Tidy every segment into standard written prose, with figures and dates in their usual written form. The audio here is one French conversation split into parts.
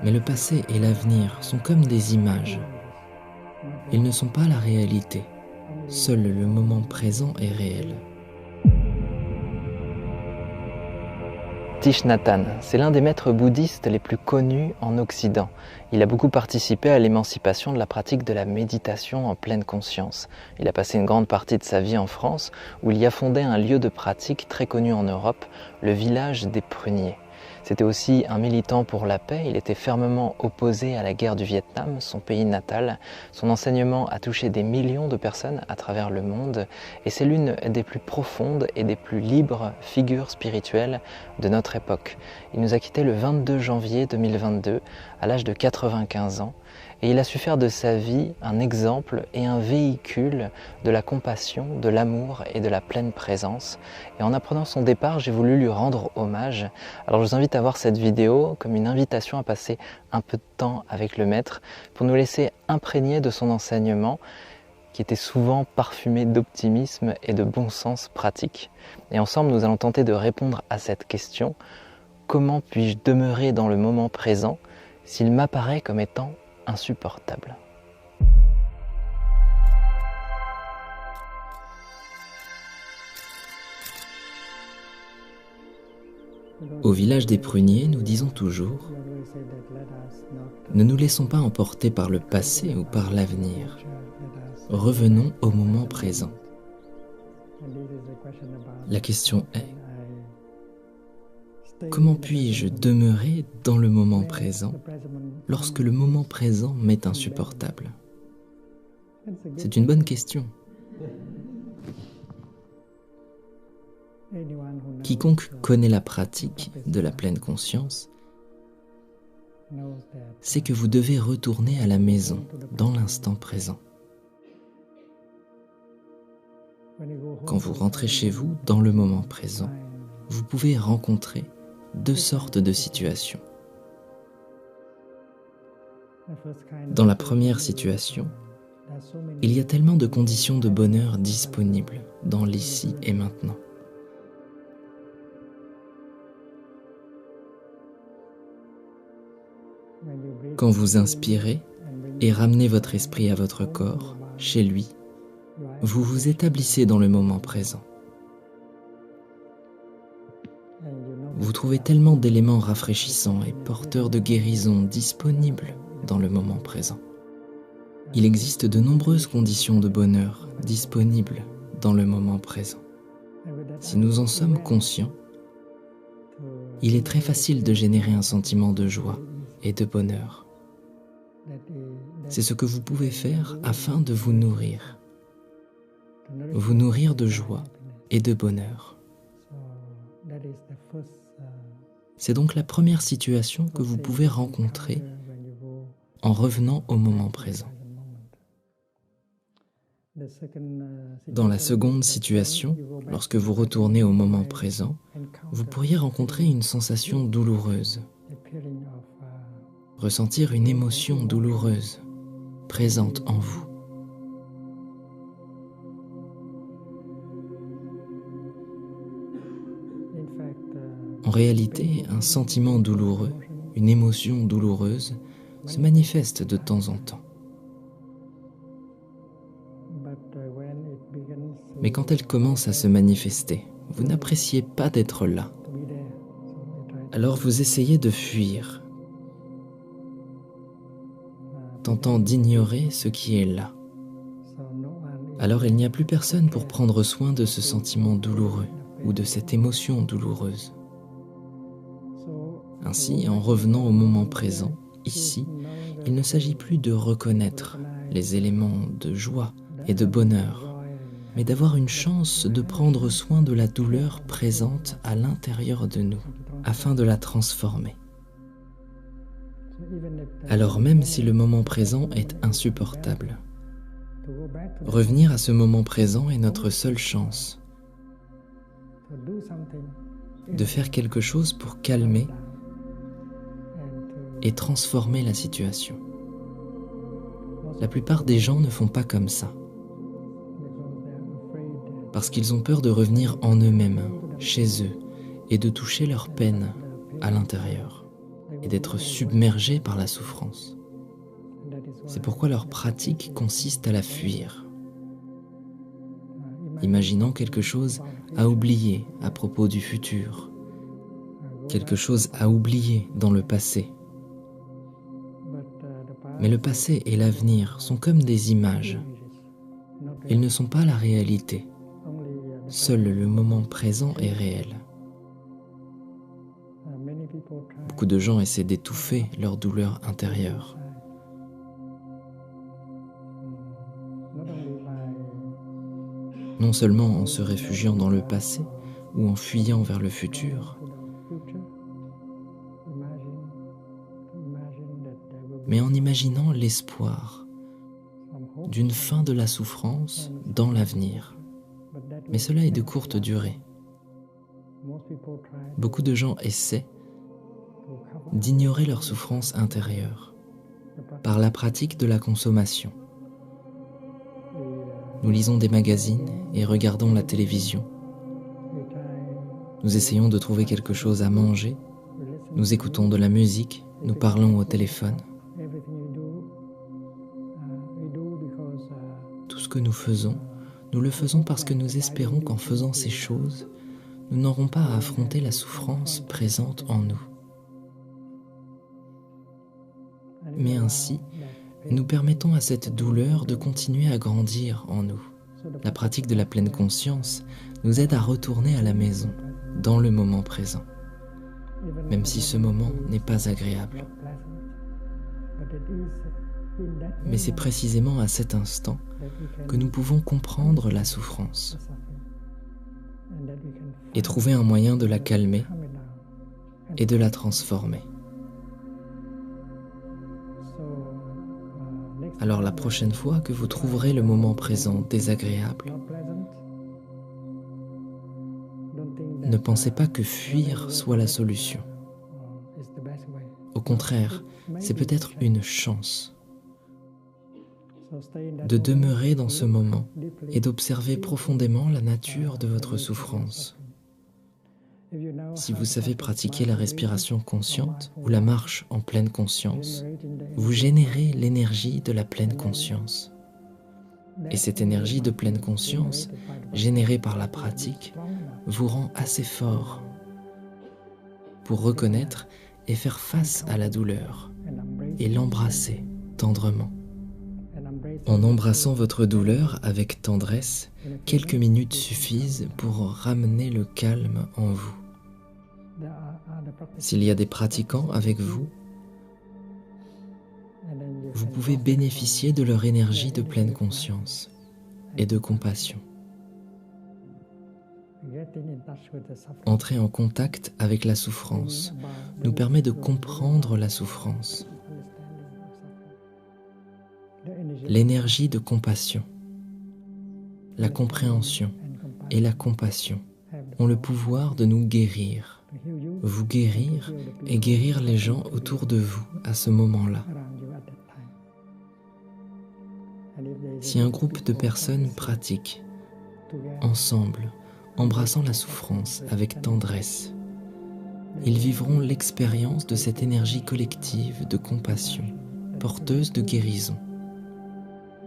Mais le passé et l'avenir sont comme des images. Ils ne sont pas la réalité. Seul le moment présent est réel. Thich Nhat Hanh, c'est l'un des maîtres bouddhistes les plus connus en Occident. Il a beaucoup participé à l'émancipation de la pratique de la méditation en pleine conscience. Il a passé une grande partie de sa vie en France, où il y a fondé un lieu de pratique très connu en Europe, le village des Pruniers. C'était aussi un militant pour la paix, il était fermement opposé à la guerre du Vietnam, son pays natal. Son enseignement a touché des millions de personnes à travers le monde et c'est l'une des plus profondes et des plus libres figures spirituelles de notre époque. Il nous a quittés le 22 janvier 2022 à l'âge de 95 ans et il a su faire de sa vie un exemple et un véhicule de la compassion, de l'amour et de la pleine présence. Et en apprenant son départ, j'ai voulu lui rendre hommage. Alors je vous invite à voir cette vidéo comme une invitation à passer un peu de temps avec le maître pour nous laisser imprégner de son enseignement qui était souvent parfumé d'optimisme et de bon sens pratique. Et ensemble, nous allons tenter de répondre à cette question: comment puis-je demeurer dans le moment présent s'il m'apparaît comme étant insupportable? Au village des Pruniers, nous disons toujours « Ne nous laissons pas emporter par le passé ou par l'avenir. Revenons au moment présent. » La question est: comment puis-je demeurer dans le moment présent lorsque le moment présent m'est insupportable? C'est une bonne question. Quiconque connaît la pratique de la pleine conscience sait que vous devez retourner à la maison dans l'instant présent. Quand vous rentrez chez vous dans le moment présent, vous pouvez rencontrer deux sortes de situations. Dans la première situation, il y a tellement de conditions de bonheur disponibles dans l'ici et maintenant. Quand vous inspirez et ramenez votre esprit à votre corps, chez lui, vous vous établissez dans le moment présent. Vous trouvez tellement d'éléments rafraîchissants et porteurs de guérison disponibles dans le moment présent. Il existe de nombreuses conditions de bonheur disponibles dans le moment présent. Si nous en sommes conscients, il est très facile de générer un sentiment de joie et de bonheur. C'est ce que vous pouvez faire afin de vous nourrir de joie et de bonheur. C'est donc la première situation que vous pouvez rencontrer en revenant au moment présent. Dans la seconde situation, lorsque vous retournez au moment présent, vous pourriez rencontrer une sensation douloureuse, ressentir une émotion douloureuse présente en vous. En réalité, un sentiment douloureux, une émotion douloureuse, se manifeste de temps en temps. Mais quand elle commence à se manifester, vous n'appréciez pas d'être là. Alors vous essayez de fuir, tentant d'ignorer ce qui est là. Alors il n'y a plus personne pour prendre soin de ce sentiment douloureux ou de cette émotion douloureuse. Ainsi, en revenant au moment présent, ici, il ne s'agit plus de reconnaître les éléments de joie et de bonheur, mais d'avoir une chance de prendre soin de la douleur présente à l'intérieur de nous, afin de la transformer. Alors même si le moment présent est insupportable, revenir à ce moment présent est notre seule chance de faire quelque chose pour calmer et transformer la situation. La plupart des gens ne font pas comme ça, parce qu'ils ont peur de revenir en eux-mêmes, chez eux, et de toucher leur peine à l'intérieur. et d'être submergés par la souffrance. C'est pourquoi leur pratique consiste à la fuir, imaginant quelque chose à oublier à propos du futur, quelque chose à oublier dans le passé. Mais le passé et l'avenir sont comme des images. Ils ne sont pas la réalité. Seul le moment présent est réel. Beaucoup de gens essaient d'étouffer leur douleur intérieure. Non seulement en se réfugiant dans le passé ou en fuyant vers le futur, mais en imaginant l'espoir d'une fin de la souffrance dans l'avenir. Mais cela est de courte durée. Beaucoup de gens essaient d'ignorer leur souffrance intérieure par la pratique de la consommation. Nous lisons des magazines et regardons la télévision. Nous essayons de trouver quelque chose à manger. Nous écoutons de la musique. Nous parlons au téléphone. Tout ce que nous faisons, nous le faisons parce que nous espérons qu'en faisant ces choses, nous n'aurons pas à affronter la souffrance présente en nous. Mais ainsi, nous permettons à cette douleur de continuer à grandir en nous. La pratique de la pleine conscience nous aide à retourner à la maison, dans le moment présent, même si ce moment n'est pas agréable. Mais c'est précisément à cet instant que nous pouvons comprendre la souffrance et trouver un moyen de la calmer et de la transformer. Alors la prochaine fois que vous trouverez le moment présent désagréable, ne pensez pas que fuir soit la solution. Au contraire, c'est peut-être une chance de demeurer dans ce moment et d'observer profondément la nature de votre souffrance. Si vous savez pratiquer la respiration consciente ou la marche en pleine conscience, vous générez l'énergie de la pleine conscience. Et cette énergie de pleine conscience, générée par la pratique, vous rend assez fort pour reconnaître et faire face à la douleur et l'embrasser tendrement. En embrassant votre douleur avec tendresse, quelques minutes suffisent pour ramener le calme en vous. S'il y a des pratiquants avec vous, vous pouvez bénéficier de leur énergie de pleine conscience et de compassion. Entrer en contact avec la souffrance nous permet de comprendre la souffrance. L'énergie de compassion, la compréhension et la compassion ont le pouvoir de nous guérir, vous guérir et guérir les gens autour de vous à ce moment-là. Si un groupe de personnes pratique ensemble, embrassant la souffrance avec tendresse, ils vivront l'expérience de cette énergie collective de compassion, porteuse de guérison.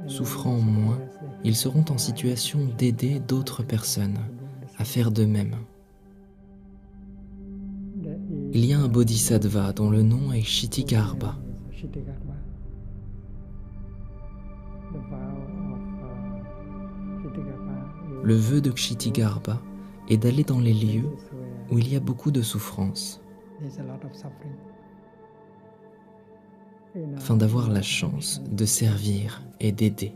Souffrant moins, ils seront en situation d'aider d'autres personnes à faire de même. Il y a un bodhisattva dont le nom est Kshitigarbha. Le vœu de Kshitigarbha est d'aller dans les lieux où il y a beaucoup de souffrance, afin d'avoir la chance de servir et d'aider.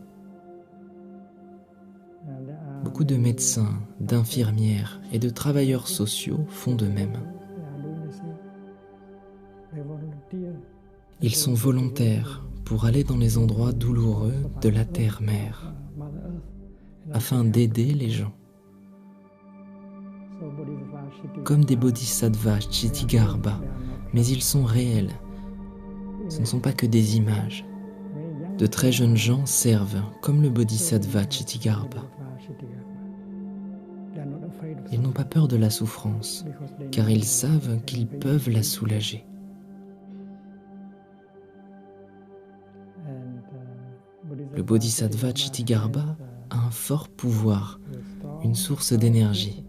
Beaucoup de médecins, d'infirmières et de travailleurs sociaux font de même. Ils sont volontaires pour aller dans les endroits douloureux de la terre-mère, afin d'aider les gens. Comme des bodhisattvas Kshitigarbha, mais ils sont réels. Ce ne sont pas que des images. De très jeunes gens servent comme le bodhisattva Kshitigarbha. Ils n'ont pas peur de la souffrance, car ils savent qu'ils peuvent la soulager. Le Bodhisattva Chitigarbha a un fort pouvoir, une source d'énergie.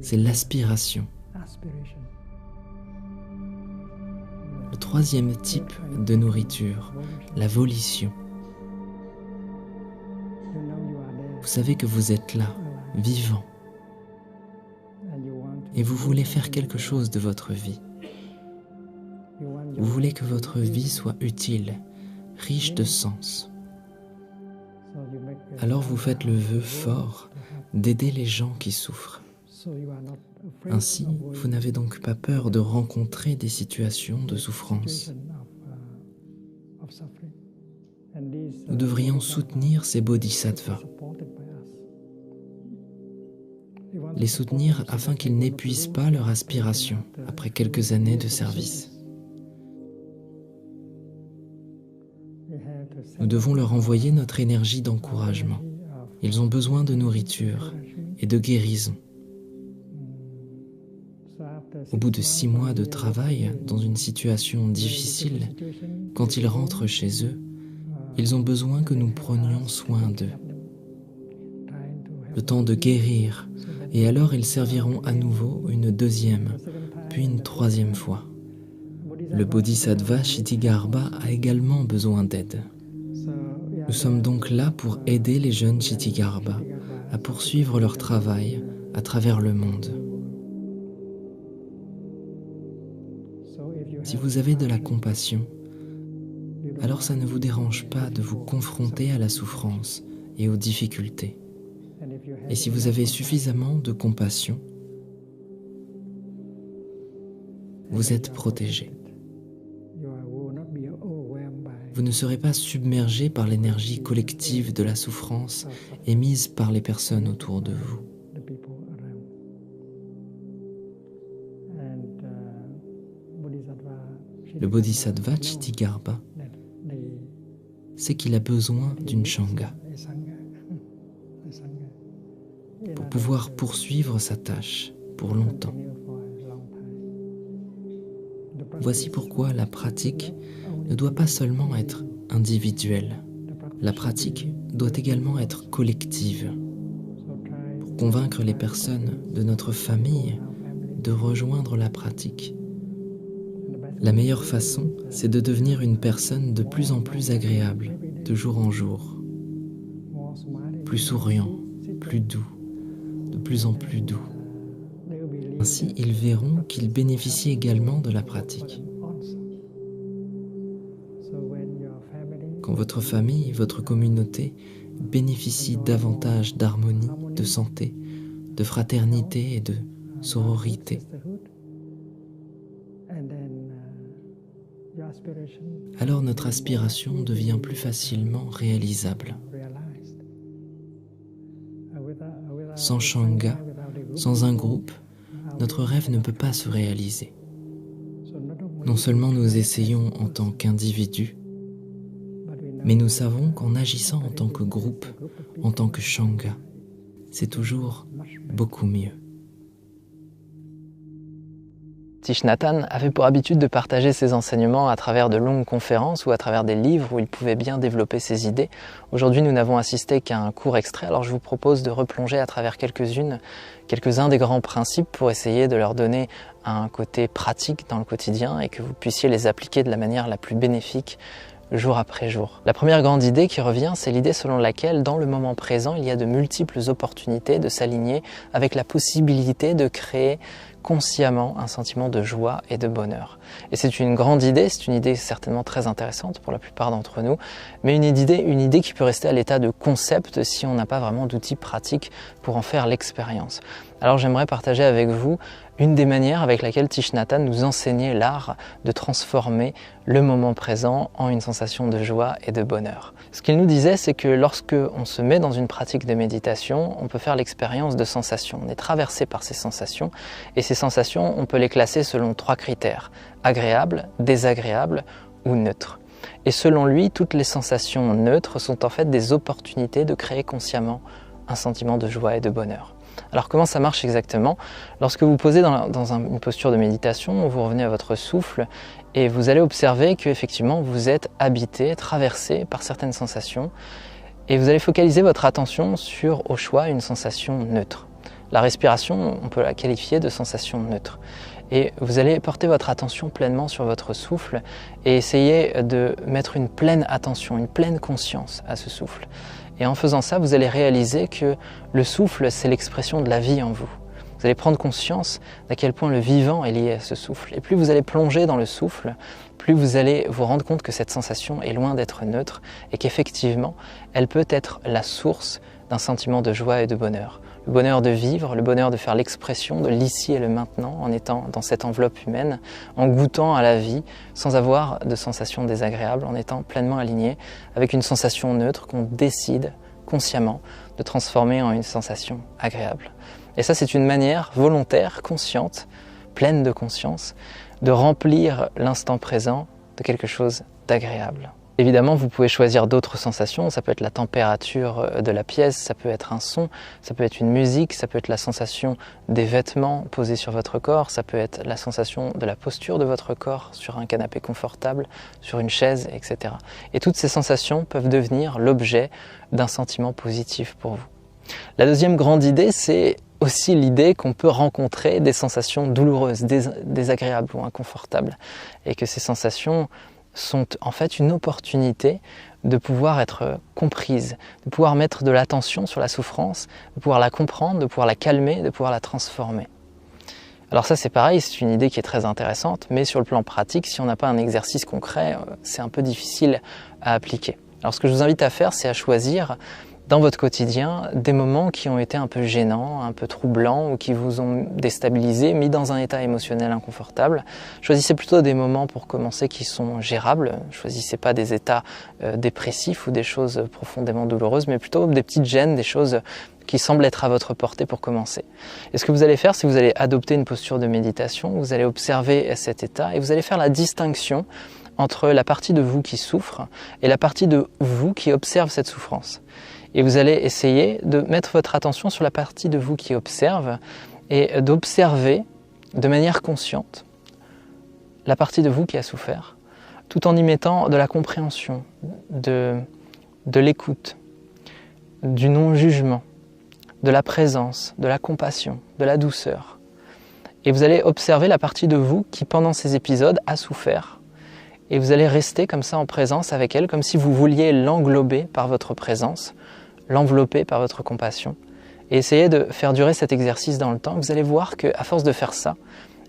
C'est l'aspiration. Le troisième type de nourriture, la volition. Vous savez que vous êtes là, vivant, et vous voulez faire quelque chose de votre vie. Vous voulez que votre vie soit utile, riche de sens. Alors vous faites le vœu fort d'aider les gens qui souffrent. Ainsi, vous n'avez donc pas peur de rencontrer des situations de souffrance. Nous devrions soutenir ces bodhisattvas, les soutenir afin qu'ils n'épuisent pas leur aspiration après quelques années de service. Nous devons leur envoyer notre énergie d'encouragement. Ils ont besoin de nourriture et de guérison. Au bout de 6 mois de travail dans une situation difficile, quand ils rentrent chez eux, ils ont besoin que nous prenions soin d'eux. Le temps de guérir, et alors ils serviront à nouveau une deuxième, puis une troisième fois. Le Bodhisattva Chitigarbha a également besoin d'aide. Nous sommes donc là pour aider les jeunes Chitigarbha à poursuivre leur travail à travers le monde. Si vous avez de la compassion, alors ça ne vous dérange pas de vous confronter à la souffrance et aux difficultés. Et si vous avez suffisamment de compassion, vous êtes protégé. Vous ne serez pas submergé par l'énergie collective de la souffrance émise par les personnes autour de vous. Le Bodhisattva Chitigarbha sait qu'il a besoin d'une Sangha pour pouvoir poursuivre sa tâche pour longtemps. Voici pourquoi la pratique ne doit pas seulement être individuelle. La pratique doit également être collective pour convaincre les personnes de notre famille de rejoindre la pratique. La meilleure façon, c'est de devenir une personne de plus en plus agréable, de jour en jour. Plus souriant, plus doux, de plus en plus doux. Ainsi, ils verront qu'ils bénéficient également de la pratique. Quand votre famille, votre communauté bénéficient davantage d'harmonie, de santé, de fraternité et de sororité, alors notre aspiration devient plus facilement réalisable. Sans Sangha, sans un groupe, notre rêve ne peut pas se réaliser. Non seulement nous essayons en tant qu'individus, mais nous savons qu'en agissant en tant que groupe, en tant que Sangha, c'est toujours beaucoup mieux. Thich Nhat Hanh avait pour habitude de partager ses enseignements à travers de longues conférences ou à travers des livres où il pouvait bien développer ses idées. Aujourd'hui, nous n'avons assisté qu'à un court extrait, alors je vous propose de replonger à travers quelques-uns des grands principes pour essayer de leur donner un côté pratique dans le quotidien et que vous puissiez les appliquer de la manière la plus bénéfique jour après jour. La première grande idée qui revient, c'est l'idée selon laquelle, dans le moment présent, il y a de multiples opportunités de s'aligner avec la possibilité de créer consciemment un sentiment de joie et de bonheur. Et c'est une grande idée, c'est une idée certainement très intéressante pour la plupart d'entre nous, mais une idée qui peut rester à l'état de concept si on n'a pas vraiment d'outils pratiques pour en faire l'expérience. Alors j'aimerais partager avec vous une des manières avec laquelle Thich Nhat Hanh nous enseignait l'art de transformer le moment présent en une sensation de joie et de bonheur. Ce qu'il nous disait, c'est que lorsque on se met dans une pratique de méditation, on peut faire l'expérience de sensations. On est traversé par ces sensations, et ces sensations, on peut les classer selon 3 critères: agréables, désagréables ou neutres. Et selon lui, toutes les sensations neutres sont en fait des opportunités de créer consciemment un sentiment de joie et de bonheur. Alors comment ça marche exactement? Lorsque vous posez dans une posture de méditation, vous revenez à votre souffle et vous allez observer qu'effectivement vous êtes habité, traversé par certaines sensations et vous allez focaliser votre attention sur, au choix, une sensation neutre. La respiration, on peut la qualifier de sensation neutre. Et vous allez porter votre attention pleinement sur votre souffle et essayer de mettre une pleine attention, une pleine conscience à ce souffle. Et en faisant ça, vous allez réaliser que le souffle, c'est l'expression de la vie en vous. Vous allez prendre conscience d'à quel point le vivant est lié à ce souffle. Et plus vous allez plonger dans le souffle, plus vous allez vous rendre compte que cette sensation est loin d'être neutre et qu'effectivement, elle peut être la source d'un sentiment de joie et de bonheur. Le bonheur de vivre, le bonheur de faire l'expression de l'ici et le maintenant en étant dans cette enveloppe humaine, en goûtant à la vie sans avoir de sensations désagréables, en étant pleinement aligné avec une sensation neutre qu'on décide consciemment de transformer en une sensation agréable. Et ça, c'est une manière volontaire, consciente, pleine de conscience, de remplir l'instant présent de quelque chose d'agréable. Évidemment, vous pouvez choisir d'autres sensations, ça peut être la température de la pièce, ça peut être un son, ça peut être une musique, ça peut être la sensation des vêtements posés sur votre corps, ça peut être la sensation de la posture de votre corps sur un canapé confortable, sur une chaise, etc. Et toutes ces sensations peuvent devenir l'objet d'un sentiment positif pour vous. La deuxième grande idée, c'est aussi l'idée qu'on peut rencontrer des sensations douloureuses, désagréables ou inconfortables, et que ces sensations sont en fait une opportunité de pouvoir être comprises, de pouvoir mettre de l'attention sur la souffrance, de pouvoir la comprendre, de pouvoir la calmer, de pouvoir la transformer. Alors ça c'est pareil, c'est une idée qui est très intéressante, mais sur le plan pratique, si on n'a pas un exercice concret, c'est un peu difficile à appliquer. Alors ce que je vous invite à faire, c'est à choisir dans votre quotidien des moments qui ont été un peu gênants, un peu troublants ou qui vous ont déstabilisé, mis dans un état émotionnel inconfortable. Choisissez plutôt des moments pour commencer qui sont gérables. Choisissez pas des états dépressifs ou des choses profondément douloureuses, mais plutôt des petites gênes, des choses qui semblent être à votre portée pour commencer. Et ce que vous allez faire, c'est que vous allez adopter une posture de méditation, vous allez observer cet état et vous allez faire la distinction entre la partie de vous qui souffre et la partie de vous qui observe cette souffrance. Et vous allez essayer de mettre votre attention sur la partie de vous qui observe et d'observer de manière consciente la partie de vous qui a souffert, tout en y mettant de la compréhension, de l'écoute, du non-jugement, de la présence, de la compassion, de la douceur. Et vous allez observer la partie de vous qui, pendant ces épisodes, a souffert. Et vous allez rester comme ça en présence avec elle, comme si vous vouliez l'englober par votre présence, l'envelopper par votre compassion et essayez de faire durer cet exercice dans le temps. Vous allez voir qu'à force de faire ça,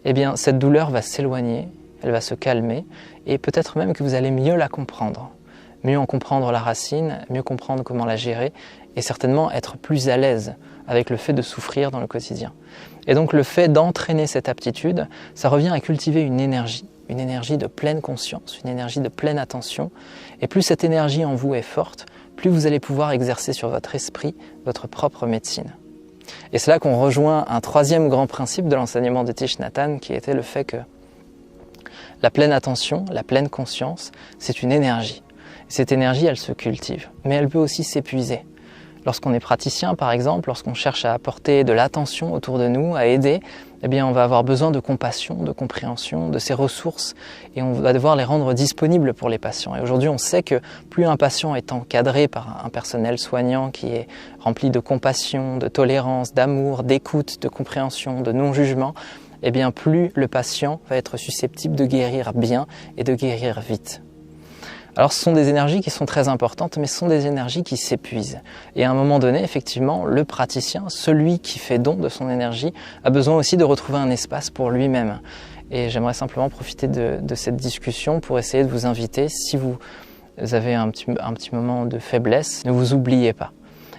eh bien, cette douleur va s'éloigner, elle va se calmer et peut-être même que vous allez mieux la comprendre, mieux en comprendre la racine, mieux comprendre comment la gérer et certainement être plus à l'aise avec le fait de souffrir dans le quotidien. Et donc le fait d'entraîner cette aptitude, ça revient à cultiver une énergie de pleine conscience, une énergie de pleine attention et plus cette énergie en vous est forte, plus vous allez pouvoir exercer sur votre esprit votre propre médecine. Et c'est là qu'on rejoint un troisième grand principe de l'enseignement de Thich Nhat Hanh qui était le fait que la pleine attention, la pleine conscience, c'est une énergie. Cette énergie, elle se cultive, mais elle peut aussi s'épuiser. Lorsqu'on est praticien, par exemple, lorsqu'on cherche à apporter de l'attention autour de nous, à aider, eh bien, on va avoir besoin de compassion, de compréhension, de ces ressources et on va devoir les rendre disponibles pour les patients. Et aujourd'hui, on sait que plus un patient est encadré par un personnel soignant qui est rempli de compassion, de tolérance, d'amour, d'écoute, de compréhension, de non-jugement, eh bien, plus le patient va être susceptible de guérir bien et de guérir vite. Alors ce sont des énergies qui sont très importantes, mais ce sont des énergies qui s'épuisent. Et à un moment donné, effectivement, le praticien, celui qui fait don de son énergie, a besoin aussi de retrouver un espace pour lui-même. Et j'aimerais simplement profiter de cette discussion pour essayer de vous inviter, si vous avez un petit moment de faiblesse, ne vous oubliez pas.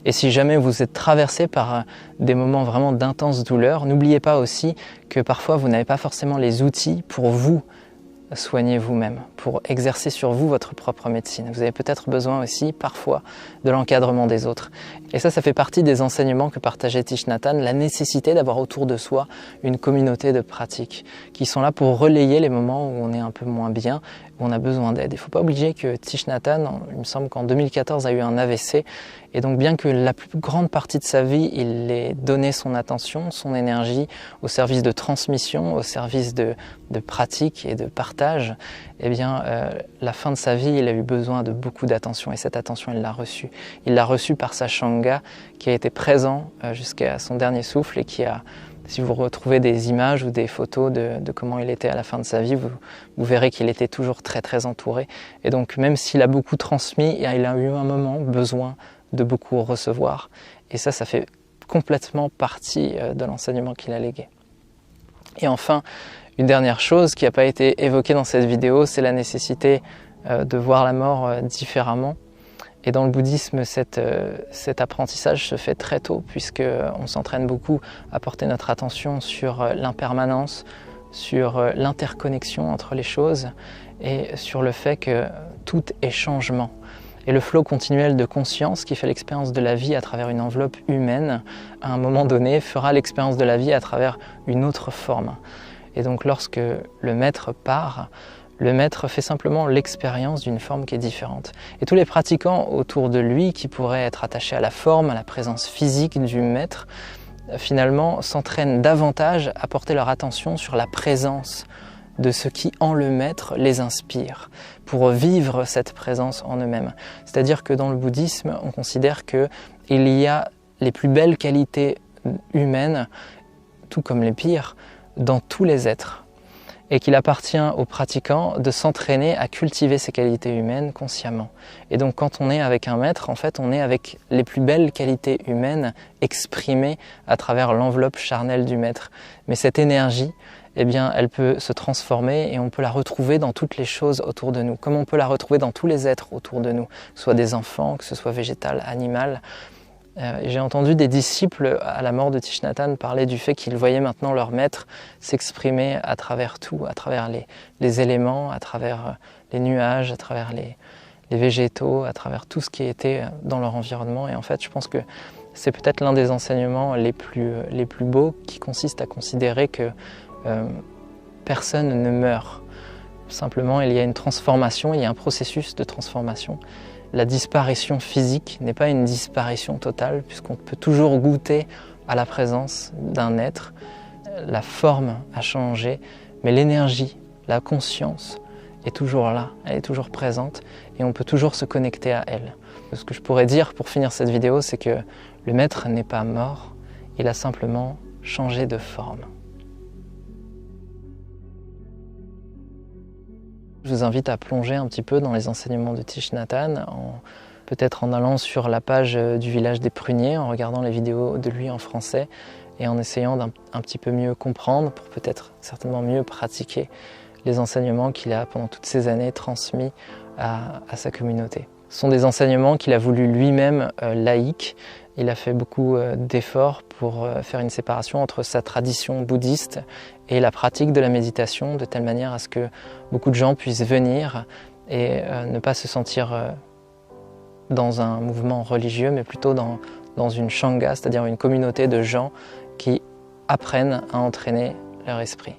Et si jamais vous êtes traversé par des moments vraiment d'intense douleur, n'oubliez pas aussi que parfois vous n'avez pas forcément les outils pour vous soigner vous-même, pour exercer sur vous votre propre médecine. Vous avez peut-être besoin aussi, parfois, de l'encadrement des autres. Et ça fait partie des enseignements que partageait Thich Nhat Hanh, la nécessité d'avoir autour de soi une communauté de pratiques qui sont là pour relayer les moments où on est un peu moins bien, où on a besoin d'aide. Il ne faut pas oublier que Thich Nhat Hanh, il me semble qu'en 2014, a eu un AVC Et donc bien que la plus grande partie de sa vie, il ait donné son attention, son énergie au service de transmission, au service de pratique et de partage, eh bien la fin de sa vie, il a eu besoin de beaucoup d'attention et cette attention, il l'a reçue. Il l'a reçue par sa Shanga qui a été présent jusqu'à son dernier souffle et qui a, si vous retrouvez des images ou des photos de comment il était à la fin de sa vie, vous verrez qu'il était toujours très très entouré. Et donc même s'il a beaucoup transmis, il a eu un moment besoin de beaucoup recevoir. Et ça fait complètement partie de l'enseignement qu'il a légué. Et enfin, une dernière chose qui n'a pas été évoquée dans cette vidéo, c'est la nécessité de voir la mort différemment. Et dans le bouddhisme, cet apprentissage se fait très tôt, puisqu'on s'entraîne beaucoup à porter notre attention sur l'impermanence, sur l'interconnexion entre les choses et sur le fait que tout est changement. Et le flot continuel de conscience qui fait l'expérience de la vie à travers une enveloppe humaine, à un moment donné, fera l'expérience de la vie à travers une autre forme. Et donc lorsque le maître part, le maître fait simplement l'expérience d'une forme qui est différente. Et tous les pratiquants autour de lui, qui pourraient être attachés à la forme, à la présence physique du maître, finalement s'entraînent davantage à porter leur attention sur la présence de ce qui en le maître les inspire, pour vivre cette présence en eux-mêmes. C'est-à-dire que dans le bouddhisme, on considère qu'il y a les plus belles qualités humaines, tout comme les pires, dans tous les êtres. Et qu'il appartient aux pratiquants de s'entraîner à cultiver ces qualités humaines consciemment. Et donc quand on est avec un maître, en fait, on est avec les plus belles qualités humaines exprimées à travers l'enveloppe charnelle du maître. Mais cette énergie, eh bien, elle peut se transformer et on peut la retrouver dans toutes les choses autour de nous, comme on peut la retrouver dans tous les êtres autour de nous, que ce soit des enfants, que ce soit végétal, animal. J'ai entendu des disciples à la mort de Thich Nhat Hanh parler du fait qu'ils voyaient maintenant leur maître s'exprimer à travers tout, à travers les éléments, à travers les nuages, à travers les végétaux, à travers tout ce qui était dans leur environnement. Et en fait, je pense que c'est peut-être l'un des enseignements les plus beaux qui consiste à considérer que personne ne meurt. Simplement, il y a une transformation, il y a un processus de transformation. La disparition physique n'est pas une disparition totale, puisqu'on peut toujours goûter à la présence d'un être. La forme a changé, mais l'énergie, la conscience est toujours là, elle est toujours présente, et on peut toujours se connecter à elle. Ce que je pourrais dire pour finir cette vidéo, c'est que le maître n'est pas mort, il a simplement changé de forme. Je vous invite à plonger un petit peu dans les enseignements de Thich Nhat Hanh, peut-être en allant sur la page du village des pruniers, en regardant les vidéos de lui en français et en essayant d'un petit peu mieux comprendre pour peut-être certainement mieux pratiquer les enseignements qu'il a pendant toutes ces années transmis à sa communauté. Ce sont des enseignements qu'il a voulu lui-même laïques. Il a fait beaucoup d'efforts pour faire une séparation entre sa tradition bouddhiste et la pratique de la méditation, de telle manière à ce que beaucoup de gens puissent venir et ne pas se sentir dans un mouvement religieux, mais plutôt dans une shanga, c'est-à-dire une communauté de gens qui apprennent à entraîner leur esprit.